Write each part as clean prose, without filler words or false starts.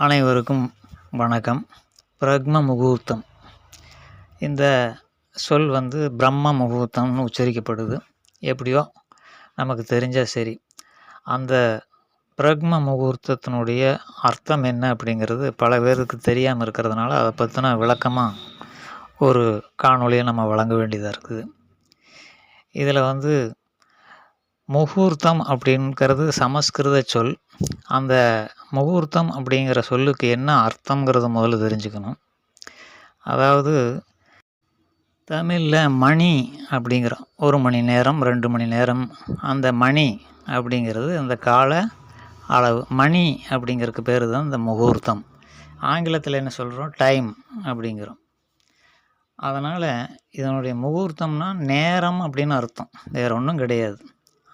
அனைவருக்கும் வணக்கம். பிரக்ம முகூர்த்தம் இந்த சொல் பிரம்ம முகூர்த்தம்னு உச்சரிக்கப்படுது. எப்படியோ நமக்கு தெரிஞ்சால் சரி. அந்த பிரக்ம முகூர்த்தத்தினுடைய அர்த்தம் என்ன அப்படிங்கிறது பல பேருக்கு தெரியாமல் இருக்கிறதுனால அதை பற்றின விளக்கமாக ஒரு காணொலியை நம்ம வழங்க வேண்டியதாக இருக்குது. இதில் முகூர்த்தம் அப்படிங்கிறது சமஸ்கிருத சொல். அந்த முகூர்த்தம் அப்படிங்கிற சொல்லுக்கு என்ன அர்த்தங்கிறத முதல்ல தெரிஞ்சுக்கணும். அதாவது தமிழில் மணி அப்படிங்கிறோம். 1 மணி நேரம் 2 மணி நேரம். அந்த மணி அப்படிங்கிறது அந்த கால அளவு. மணி அப்படிங்கிறதுக்கு பேர் தான் இந்த முகூர்த்தம். ஆங்கிலத்தில் என்ன சொல்கிறோம்? டைம் அப்படிங்கிறோம். அதனால் இதனுடைய முகூர்த்தம்னா நேரம் அப்படின்னு அர்த்தம், வேறு ஒன்றும் கிடையாது.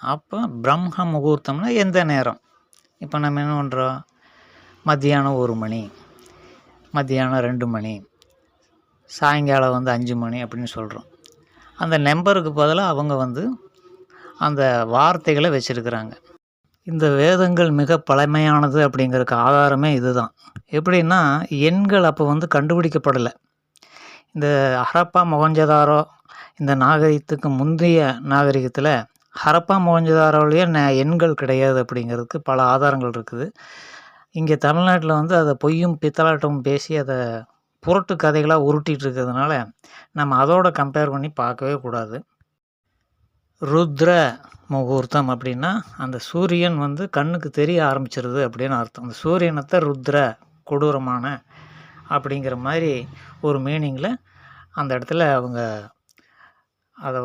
அப்போ பிரம்ம முகூர்த்தம்னா எந்த நேரம். இப்போ நம்ம என்ன பண்ணுறோம்? மத்தியானம் 1 மணி, மத்தியானம் 2 மணி, சாயங்காலம் 5 மணி அப்படின்னு சொல்கிறோம். அந்த நம்பருக்கு பதிலாக அவங்க அந்த வார்த்தைகளை வச்சுருக்கிறாங்க. இந்த வேதங்கள் மிக பழமையானது அப்படிங்கிறதுக்கு ஆதாரமே இதுதான். எப்படின்னா, எண்கள் அப்போ கண்டுபிடிக்கப்படலை. இந்த ஹரப்பா மொஹஞ்சதாரோ இந்த நாகரிகத்துக்கு முந்தைய நாகரிகத்தில் ஹரப்பா மொஹஞ்சதாரோவிலேயே எண்கள் கிடையாது அப்படிங்கிறதுக்கு பல ஆதாரங்கள் இருக்குது. இங்கே தமிழ்நாட்டில் அதை பொய்யும் பித்தலாட்டமும் பேசி அதை புரட்டு கதைகளாக உருட்டிகிட்டு இருக்கிறதுனால நம்ம அதோட கம்பேர் பண்ணி பார்க்கவே கூடாது. ருத்ர முகூர்த்தம் அப்படின்னா அந்த சூரியன் கண்ணுக்கு தெரிய ஆரம்பிச்சிருது அப்படின்னு அர்த்தம். அந்த சூரியனத்தை ருத்ர, கொடூரமான அப்படிங்கிற மாதிரி ஒரு மீனிங்கில் அந்த இடத்துல அவங்க அதை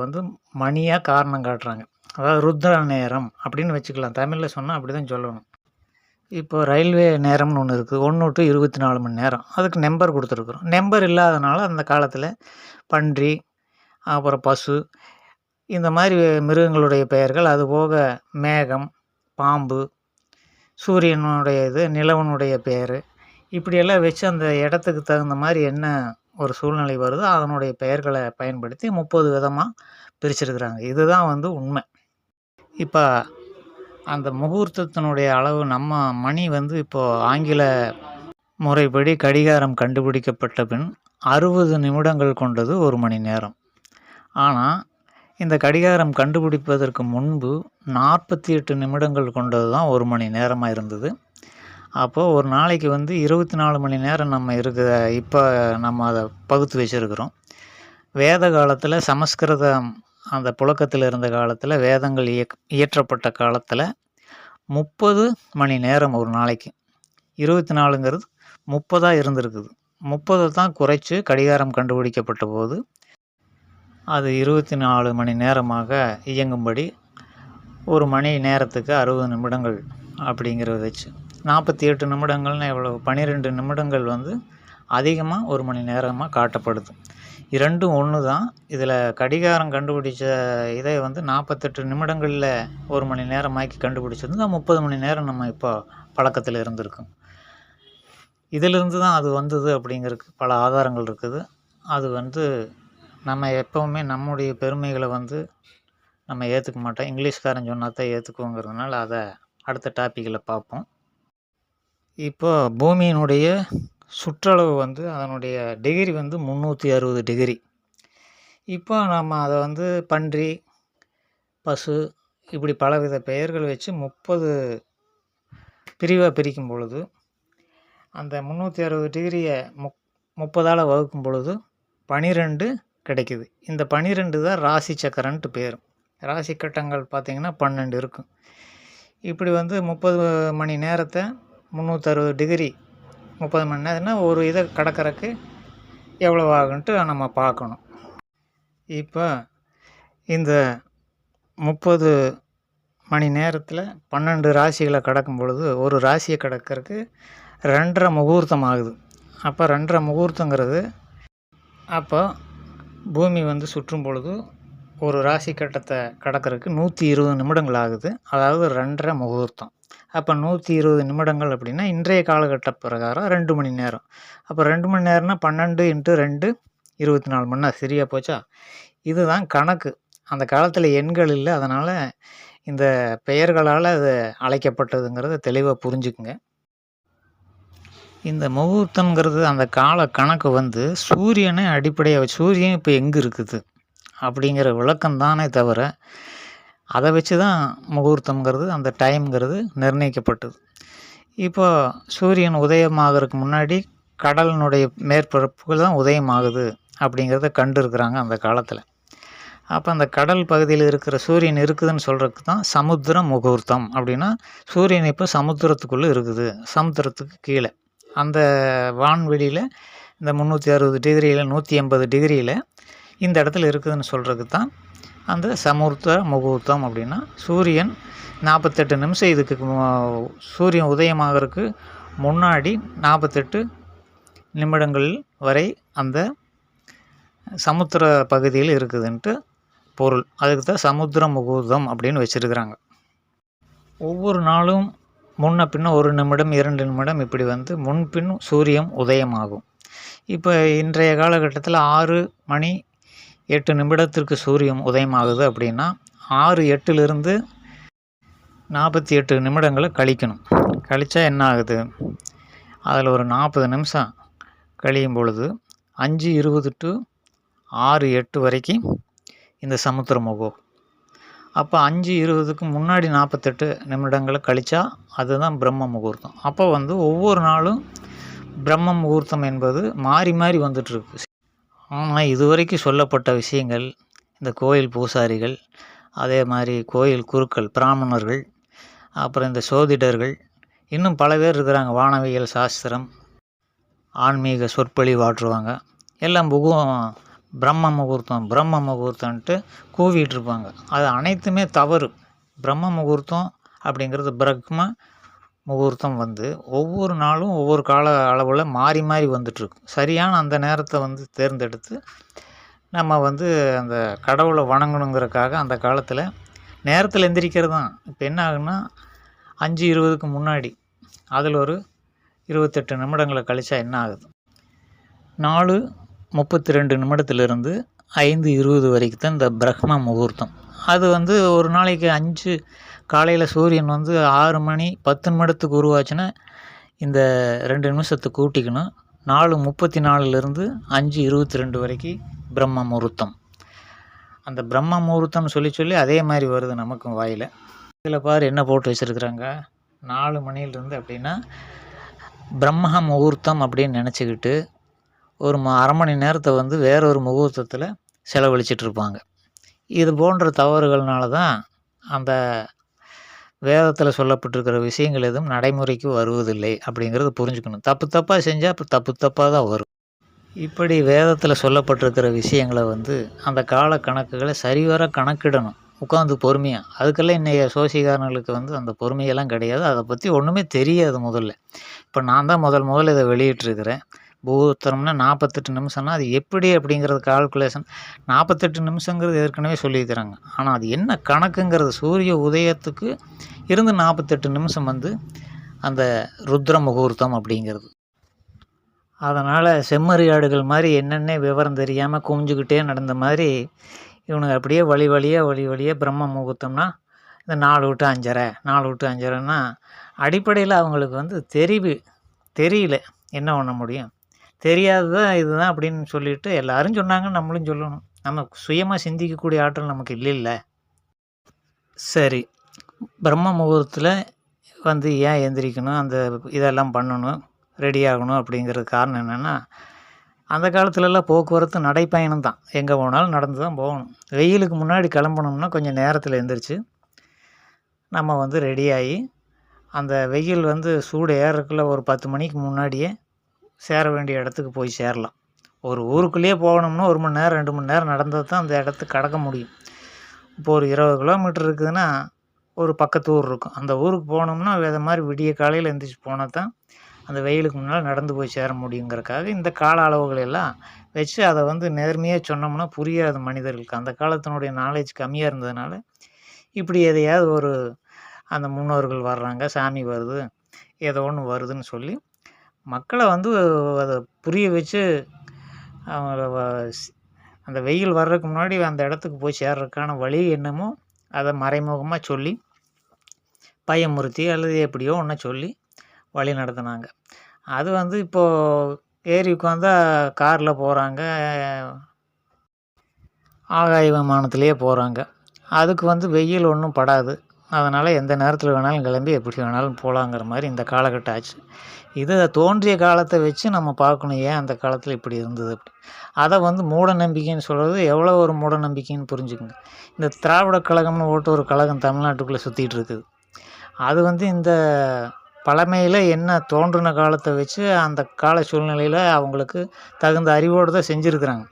மணியாக காரணம் காட்டுறாங்க. அதாவது ருத்ர நேரம் அப்படின்னு வச்சுக்கலாம். தமிழில் சொன்னால் அப்படி தான் சொல்லணும். இப்போ ரயில்வே நேரம்னு ஒன்று இருக்குது. 1 to 24 மணி நேரம். அதுக்கு நம்பர் கொடுத்துருக்குறோம். நம்பர் இல்லாதனால அந்த காலத்தில் பன்றி, அப்புறம் பசு, இந்த மாதிரி மிருகங்களுடைய பெயர்கள், அதுபோக மேகம், பாம்பு, சூரியனுடைய நிலவனுடைய பெயர், இப்படியெல்லாம் வச்சு அந்த இடத்துக்கு தகுந்த மாதிரி என்ன ஒரு சூழ்நிலை வருதோ அதனுடைய பெயர்களை பயன்படுத்தி 30 விதமாக பிரிச்சிருக்கிறாங்க. இதுதான் உண்மை. இப்போ அந்த முகூர்த்தத்தினுடைய அளவு நம்ம மணி இப்போது ஆங்கில முறைப்படி கடிகாரம் கண்டுபிடிக்கப்பட்ட பின் 60 நிமிடங்கள் கொண்டது 1 மணி நேரம். ஆனால் இந்த கடிகாரம் கண்டுபிடிப்பதற்கு முன்பு 48 நிமிடங்கள் கொண்டது தான் 1 மணி நேரமாக இருந்தது. அப்போது ஒரு நாளைக்கு 24 மணி நேரம் நம்ம இப்போ நம்ம அதை பகுத்து வச்சுருக்கிறோம். வேத காலத்தில் சமஸ்கிருதம் அந்த புழக்கத்தில் இருந்த காலத்தில், வேதங்கள் இயற்றப்பட்ட காலத்தில் 30 மணி நேரம் ஒரு நாளைக்கு. 24ங்கிறது 30 இருந்திருக்குது. 30 தான் குறைச்சி கடிகாரம் கண்டுபிடிக்கப்பட்ட போது அது 24 மணி நேரமாக இயங்கும்படி 1 மணி நேரத்துக்கு 60 நிமிடங்கள் அப்படிங்கிறத வச்சு 48 நிமிடங்கள்னு எவ்வளோ? 12 நிமிடங்கள் அதிகமாக 1 மணி நேரமாக காட்டப்படுது. இரண்டும் ஒன்று தான். இதில் கடிகாரம் கண்டுபிடிச்ச இதை 48 நிமிடங்களில் 1 மணி நேரமாக்கி கண்டுபிடிச்சது தான் 30 மணி நேரம் நம்ம இப்போ பழக்கத்தில் இருந்திருக்கும். இதிலிருந்து தான் அது வந்தது அப்படிங்கிறதுக்கு பல ஆதாரங்கள் இருக்குது. அது நம்ம எப்போவுமே நம்முடைய பெருமைகளை நம்ம ஏற்றுக்க மாட்டோம். இங்கிலீஷ்காரன் சொன்னால் தான் ஏற்றுக்குவோங்கிறதுனால அதை அடுத்த டாப்பிக்கில் பார்ப்போம். இப்போ பூமியினுடைய சுற்றளவு அதனுடைய டிகிரி 360 டிகிரி. இப்போ நம்ம அதை பன்றி, பசு, இப்படி பலவித பெயர்கள் வச்சு 30 பிரிவாக பிரிக்கும் பொழுது அந்த 360 டிகிரியை 30ஆல் வகுக்கும் பொழுது 12 கிடைக்குது. இந்த 12 தான் ராசி சக்கரன்ட்டு பேர். ராசி கட்டங்கள் பார்த்திங்கன்னா 12 இருக்கும். இப்படி 30 மணி நேரத்தை 360 டிகிரி 30 மணி நேரம்னா ஒரு இதை கடக்கிறதுக்கு எவ்வளோ ஆகுன்ட்டு நம்ம பார்க்கணும். இப்போ இந்த 30 மணி நேரத்தில் 12 ராசிகளை கடக்கும் பொழுது ஒரு ராசியை கடக்கிறதுக்கு 2.5 முகூர்த்தம் ஆகுது. அப்போ 2.5 முகூர்த்தங்கிறது அப்போ பூமி சுற்றும் பொழுது ஒரு ராசி கட்டத்தை கடக்கிறதுக்கு 120 நிமிடங்கள் ஆகுது. அதாவது 2.5 முகூர்த்தம். அப்போ 120 நிமிடங்கள் அப்படின்னா இன்றைய காலகட்ட பிரகாரம் 2 மணி நேரம். அப்போ 2 மணி நேரம்னா 12 × 2 24 மணி நேரம். சரியாக போச்சா? இதுதான் கணக்கு. அந்த காலத்தில் எண்கள் இல்லை. அதனால் இந்த பெயர்களால் அது அழைக்கப்பட்டதுங்கிறத தெளிவாக புரிஞ்சுக்குங்க. இந்த முகூர்த்தம்ங்கிறது அந்த கால கணக்கு வந்து சூரியனை அடிப்படையாக வச்சு சூரியன் இப்போ எங்கே இருக்குது அப்படிங்கிற விளக்கம் தானே தவிர அதை வச்சு தான் முகூர்த்தம்ங்கிறது அந்த டைம்ங்கிறது நிர்ணயிக்கப்பட்டது. இப்போ சூரியன் உதயமாகறதுக்கு முன்னாடி கடலினுடைய மேற்பரப்புகள் தான் உதயமாகுது அப்படிங்கிறத கண்டிருக்கிறாங்க அந்த காலத்தில். அப்போ அந்த கடல் பகுதியில் இருக்கிற சூரியன் இருக்குதுன்னு சொல்கிறதுக்கு தான் சமுத்திர முகூர்த்தம். அப்படின்னா சூரியன் இப்போ சமுத்திரத்துக்குள்ளே இருக்குது, சமுத்திரத்துக்கு கீழே அந்த வான்வெளியில் இந்த 360 டிகிரியில் 180 டிகிரியில் இந்த இடத்துல இருக்குதுன்னு சொல்கிறதுக்கு தான் அந்த சமுத்திர முகூர்த்தம். அப்படின்னா சூரியன் 48 நிமிஷம் இதுக்கு சூரியன் உதயமாகறதுக்கு முன்னாடி 48 நிமிடங்கள் வரை அந்த சமுத்திர பகுதியில் இருக்குதுன்ட்டு பொருள். அதுக்கு தான் சமுத்திர முகூர்த்தம் அப்படின்னு வச்சுருக்கிறாங்க. ஒவ்வொரு நாளும் முன்ன பின்ன 1 நிமிடம் 2 நிமிடம் இப்படி வந்து முன்பின் சூரியன் உதயமாகும். இப்போ இன்றைய காலகட்டத்தில் 6 மணி 8 நிமிடத்திற்கு சூரியன் உதயமாகுது அப்படின்னா 6:08 48 நிமிடங்களை கழிக்கணும். கழித்தா என்ன ஆகுது? அதில் ஒரு 40 நிமிஷம் கழியும் பொழுது 5:20 டு 6:08 வரைக்கும் இந்த சமுத்திர முகூர்த்தம். அப்போ 5:20க்கு முன்னாடி 48 நிமிடங்களை கழித்தா அதுதான் பிரம்ம முகூர்த்தம். அப்போ வந்து ஒவ்வொரு நாளும் பிரம்ம முகூர்த்தம் என்பது மாறி மாறி வந்துட்டுருக்கு. ஆனால் இதுவரைக்கும் சொல்லப்பட்ட விஷயங்கள் இந்த கோயில் பூசாரிகள், அதே மாதிரி கோயில் குருக்கள் பிராமணர்கள், அப்புறம் இந்த சோதிடர்கள், இன்னும் பல பேர் இருக்கிறாங்க. வானவியல் சாஸ்திரம், ஆன்மீக சொற்பொழிவாற்றுவாங்க. எல்லாம் பிரம்ம முகூர்த்தம்ன்ட்டு கூவிட்டு இருப்பாங்க. அது அனைத்துமே தவறு. பிரம்ம முகூர்த்தம் அப்படிங்கிறது பிரம்ம முகூர்த்தம் வந்து ஒவ்வொரு நாளும் ஒவ்வொரு கால அளவில் மாறி மாறி வந்துட்டுருக்கு. சரியான அந்த நேரத்தை வந்து தேர்ந்தெடுத்து நம்ம வந்து அந்த கடவுளை வணங்கணுங்கிறதுக்காக அந்த காலத்தில் நேரத்தில் எந்திரிக்கிறது தான். இப்போ என்ன ஆகுன்னா 5:20க்கு முன்னாடி அதில் ஒரு 28 நிமிடங்களை கழிச்சா என்ன ஆகுது? 4:32 நிமிடத்திலிருந்து 5:20 வரைக்கும் தான் இந்த பிரம்ம முகூர்த்தம். அது வந்து ஒரு நாளைக்கு காலையில் சூரியன் வந்து 6 மணி 10 நிமிடத்துக்கு உருவாச்சுன்னா இந்த 2 நிமிஷத்தை கூட்டிக்கணும். 4:34 5:22 வரைக்கும் பிரம்ம முகூர்த்தம். அந்த பிரம்ம முகூர்த்தம்னு சொல்லி அதே மாதிரி வருது நமக்கும் வாயில். இதில் பாரு என்ன போட்டு வச்சுருக்குறாங்க, 4 மணிலேருந்து அப்படின்னா பிரம்ம முகூர்த்தம் அப்படின்னு நினச்சிக்கிட்டு ஒரு அரை மணி நேரத்தை வந்து வேற ஒரு முகூர்த்தத்தில் செலவழிச்சிட்ருப்பாங்க. இது போன்ற தவறுகள்னால தான் அந்த வேதத்தில் சொல்லப்பட்டிருக்கிற விஷயங்கள் எதுவும் நடைமுறைக்கு வருவதில்லை அப்படிங்கிறத புரிஞ்சுக்கணும். தப்பாக செஞ்சால் அப்போ தப்பாக தான் வரும். இப்படி வேதத்தில் சொல்லப்பட்டிருக்கிற விஷயங்களை வந்து அந்த கால கணக்குகளை சரிவர கணக்கிடணும் உட்காந்து பொறுமையாக. அதுக்கெல்லாம் இன்றைய சோசிகாரர்களுக்கு வந்து அந்த பொறுமையெல்லாம் கிடையாது. அதை பற்றி ஒன்றுமே தெரியாது முதல்ல. இப்போ நான் தான் முதல்ல இதை வெளியிட்டிருக்கிறேன். முகூர்த்தம்னா 48 நிமிஷம்னா அது எப்படி அப்படிங்கிறது கால்குலேஷன் 48 நிமிஷங்கிறது ஏற்கனவே சொல்லியிருக்கிறாங்க. ஆனால் அது என்ன கணக்குங்கிறது சூரிய உதயத்துக்கு இருந்து 48 நிமிஷம் வந்து அந்த ருத்ர முகூர்த்தம் அப்படிங்கிறது. அதனால் செம்மறியாடுகள் மாதிரி என்னென்ன விவரம் தெரியாமல் குமிஞ்சுக்கிட்டே நடந்த மாதிரி இவனுக்கு அப்படியே வழி வழியாக பிரம்ம முகூர்த்தம்னா இந்த 4 டு 5:30 அடிப்படையில் அவங்களுக்கு வந்து தெரியல என்ன பண்ண முடியும், தெரியாததான் இதுதான் அப்படின்னு சொல்லிட்டு எல்லாரும் சொன்னாங்க, நம்மளும் சொல்லணும். நம்ம சுயமாக சிந்திக்கக்கூடிய ஆற்றல் நமக்கு இல்லைல்ல. சரி, பிரம்ம முகூர்த்தத்தில் வந்து ஏன் எந்திரிக்கணும், அந்த இதெல்லாம் பண்ணணும், ரெடி ஆகணும் அப்படிங்கிறது காரணம் என்னென்னா, அந்த காலத்துலலாம் போக்குவரத்து நடைப்பயணம் தான். எங்கே போனாலும் நடந்து தான் போகணும். வெயிலுக்கு முன்னாடி கிளம்பணும்னா கொஞ்சம் நேரத்தில் எந்திரிச்சு நம்ம வந்து ரெடியாகி அந்த வெயில் வந்து சூடு ஏறக்குள்ள ஒரு 10 மணிக்கு முன்னாடியே சேர வேண்டிய இடத்துக்கு போய் சேரலாம். ஒரு ஊருக்குள்ளேயே போகணும்னா 1 மணி நேரம் 2 மணி நேரம் நடந்தால் தான் அந்த இடத்துக்கு கடக்க முடியும். இப்போ ஒரு 20 கிலோமீட்டர் இருக்குதுன்னா ஒரு பக்கத்து ஊர் இருக்கும். அந்த ஊருக்கு போனோம்னா இதை மாதிரி விடிய காலையில் எந்திரிச்சு போனால் தான் அந்த வெயிலுக்கு முன்னால் நடந்து போய் சேர முடியுங்கிறக்காக இந்த கால அளவுகளெல்லாம் வச்சு அதை வந்து நேர்மையாக சொன்னோம்னா புரியாது மனிதர்களுக்கு. அந்த காலத்தினுடைய நாலேஜ் கம்மியாக இருந்ததுனால இப்படி எதையாவது ஒரு அந்த முன்னோர்கள் வர்றாங்க, சாமி வருது, ஏதோ ஒன்று வருதுன்னு சொல்லி மக்களை வந்து அதை புரிய வச்சு அவங்கள அந்த வெயில் வர்றதுக்கு முன்னாடி அந்த இடத்துக்கு போய் சேர்றதுக்கான வழி என்னமோ அதை மறைமுகமாக சொல்லி பயமுறுத்தி அல்லது எப்படியோ ஒன்று சொல்லி வழி நடத்தினாங்க. அது வந்து இப்போது ஏறி உட்காந்தா காரில் போகிறாங்க, ஆகாய விமானத்திலேயே போகிறாங்க. அதுக்கு வந்து வெயில் ஒன்றும் படாது. அதனால் எந்த நேரத்தில் வேணாலும் கிளம்பி எப்படி வேணாலும் போகலாங்கிற மாதிரி இந்த காலகட்டம் ஆச்சு. இது தோன்றிய காலத்தை வச்சு நம்ம பார்க்கணும், ஏன் அந்த காலத்தில் இப்படி இருந்தது அப்படி. அதை வந்து மூட நம்பிக்கைன்னு சொல்கிறது எவ்வளோ ஒரு மூட நம்பிக்கைன்னு புரிஞ்சுக்குங்க. இந்த திராவிட கழகம்னு போட்டு ஒரு கழகம் தமிழ்நாட்டுக்குள்ளே சுற்றிட்டு இருக்குது. அது வந்து இந்த பழமையில் என்ன தோன்றின காலத்தை வச்சு அந்த கால சூழ்நிலையில் அவங்களுக்கு தகுந்த அறிவோடு தான் செஞ்சுருக்குறாங்க.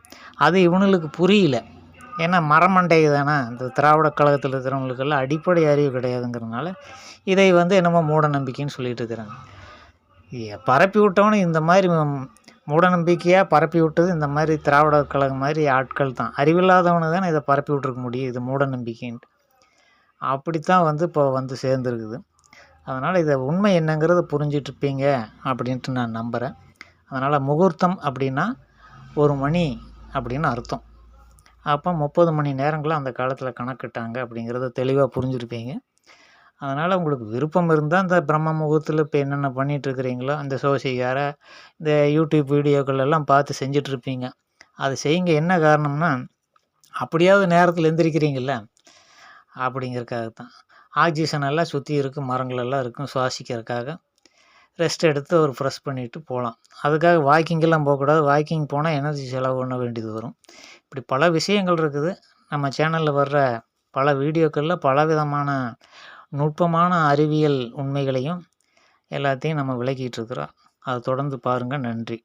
அது இவனுங்களுக்கு புரியல. ஏன்னா மரமண்டை தானே இந்த திராவிட கழகத்தில் இருக்கிறவங்களுக்கெல்லாம் அடிப்படை அறிவு கிடையாதுங்கிறதுனால இதை வந்து என்னமோ மூட நம்பிக்கைன்னு சொல்லிட்டு இருக்கிறாங்க. பரப்பி விட்டவனு இந்த மாதிரி மூட நம்பிக்கையாக பரப்பி விட்டது இந்த மாதிரி திராவிட கழகம் மாதிரி ஆட்கள் தான். அறிவில்லாதவனு தானே இதை பரப்பி விட்ருக்க முடியும், இது மூட நம்பிக்கைன்ட்டு. அப்படித்தான் வந்து இப்போ வந்து சேர்ந்துருக்குது. அதனால் இதை உண்மை என்னங்கிறத புரிஞ்சிட்ருப்பீங்க அப்படின்ட்டு நான் நம்புகிறேன். அதனால் முகூர்த்தம் அப்படின்னா 1 மணி அப்படின்னு அர்த்தம். அப்போ 30 மணி நேரங்களும் அந்த காலத்தில் கணக்கிட்டாங்க அப்படிங்கிறத தெளிவாக புரிஞ்சுருப்பீங்க. அதனால் உங்களுக்கு விருப்பம் இருந்தால் இந்த பிரம்ம முகூர்த்தத்தில் இப்போ என்னென்ன பண்ணிகிட்ருக்கிறீங்களோ அந்த சோசிகார இந்த யூடியூப் வீடியோக்கள் எல்லாம் பார்த்து செஞ்சிட்ருப்பீங்க. அது செய்யுங்க. என்ன காரணம்னா, அப்படியாவது நேரத்தில் எந்திரிக்கிறீங்கள அப்படிங்கிறதுக்காகத்தான். ஆக்சிஜன் எல்லாம் சுற்றி இருக்கும், மரங்கள் எல்லாம் இருக்கும், சுவாசிக்கிறதுக்காக ரெஸ்ட் எடுத்து ஒரு ஃப்ரெஷ் பண்ணிவிட்டு போகலாம். அதுக்காக வாக்கிங்கெல்லாம் போகக்கூடாது. வாக்கிங் போனால் எனர்ஜி செலவு பண்ண வேண்டியது வரும். இப்படி பல விஷயங்கள் இருக்குது. நம்ம சேனலில் வர்ற பல வீடியோக்களில் பலவிதமான நுட்பமான அறிவியல் உண்மைகளையும் எல்லாத்தையும் நம்ம விளக்கிட்டு இருக்கிறோம். அதை தொடர்ந்து பாருங்கள். நன்றி.